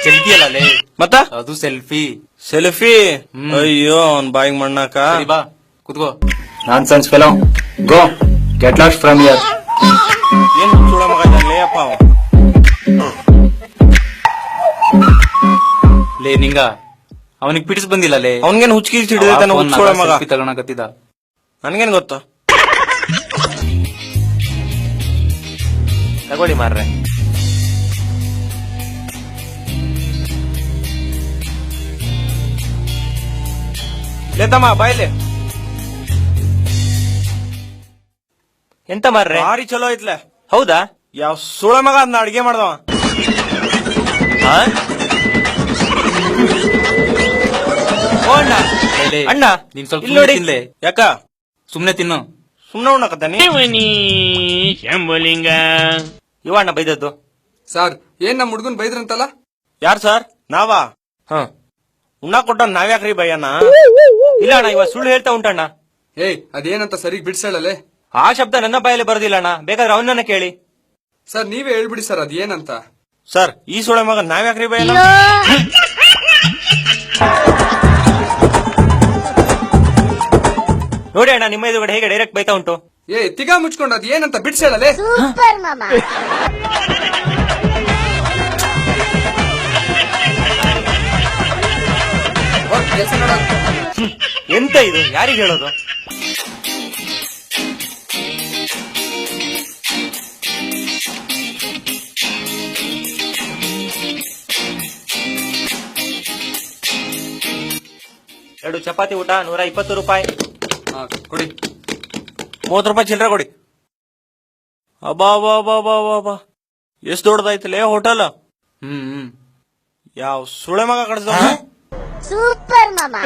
Selfie ಅಲ್ಲೇ ಮತ್ತ ಅದು ಸೆಲ್ಫಿ. ಸೆಲ್ಫಿ ಅಯ್ಯೋ ಅವ್ನ್ ಬಾಯಿಗೆ ಮಣ್ಣಾಕ. ಬಾ ಕುತ್ಕೋ. Nonsense fellow, go get lost from here. ಏನ್ ಸುಳ ಮಗ ಇದ್ದಾನೆ ಅಪ್ಪ ಅವ. ಲೇ ನಿಂಗ ಅವನಿಗೆ ಪಿಟಿಸ್ ಬಂದಿಲ್ಲ ಲೇ. ಅವನ್ಗೇನ್ ಹುಚ್ಕಿ ಹಿಡಿದ ಹುಚ್ಚೋಳ ಮಗ ತಗೊಳಕತ್ತಿದ. ನನ್ಗೇನ್ ಗೊತ್ತ. ತಗೊಳ್ಳಿ ಮಾರ್ರೆ. ಲೇತಮ್ಮ ಬಾಯ್ಲೆ. ಎಂತ ಮಾರ್ರೆ? ಭಾರಿ ಚಲೋ ಐತ್ಲೆ. ಹೌದಾ? ಯಾವ ಸುಳ ಮಗ ಅದನ್ನ ಅಡ್ಗೆ ಮಾಡ್ದವ. ಅಣ್ಣ ಅಣ್ಣ ನೀನ್ ಸ್ವಲ್ಪ ಇಲ್ಲಿ ನೋಡಿ. ತಿನ್ಲೆ. ಯಾಕ ಸುಮ್ನೆ ತಿನ್ನು. ಸುಮ್ನೆ ಉಣ್ಣಕತ್ತಾನಿ. ಶಂಭುಲಿಂಗ ಇವ ಅಣ್ಣ ಬೈದದ್ದು. ಸರ್ ಏನ್ ನಮ್ ಹುಡ್ಗನ್ ಬೈದ್ರಂತಲ್ಲ? ಯಾರ್ ಸರ್? ನಾವಾ? ಹ ಉಣ್ಣಾಕ್ ಕೊಟ್ಟ ನಾವ್ಯಾಕ್ರಿ ಭಯನ? ಇಲ್ಲ ಅಣ್ಣ, ಇವ ಸುಳ್ಳು ಹೇಳ್ತಾ ಉಂಟಣ್ಣ. ಏಯ್ ಅದೇನಂತ ಸರಿಗ್ ಬಿಡ್ಸಳಲೆ. ಆ ಶಬ್ದ ನನ್ನ ಬಾಯಲ್ಲಿ ಬರೋದಿಲ್ಲ ಅಣ್ಣ, ಬೇಕಾದ್ರೆ ಅವನನ್ನ ಕೇಳಿ. ಸರ್ ನೀವೇ ಹೇಳ್ಬಿಡಿ ಸರ್ ಅದೇನಂತ. ಸರ್ ಈ ಸುಳೆ ಮಗ ನಾವ್ಯಾಕ್ರಿ ಭಯನ? ನೋಡಿ ಅಣ್ಣ, ನಿಮ್ಮ ಎದುರುಗಡೆ ಹೇಗೆ ಡೈರೆಕ್ಟ್ ಬೈತಾ ಉಂಟು. ಏ ತಿಗಾ ಮುಚ್ಕೊಂಡು ಅದ್ ಏನಂತ ಬಿಡ್ಸಳಲೆ. ಸೂಪರ್ ಮಾಮಾ. ಕೆಲಸ ನೋಡ. ಎಂತ ಇದು, ಯಾರಿಗೆ ಹೇಳೋದು? ಎರಡು ಚಪಾತಿ ಊಟ 120 ರೂಪಾಯಿ. ಕೊಡಿ. 30 ರೂಪಾಯಿ ಚಿಲ್ಲರೆ ಕೊಡಿ. ಅಬ್ಬಾ ಅಬ್ಬಾ ಎಷ್ಟ್ ದೊಡ್ಡದಾಯ್ತಲೇ ಹೋಟೆಲ್. ಯಾವ ಸುಳೆ ಮಗ ಕಡ್ಸ. ಸೂಪರ್ ಮಾಮಾ.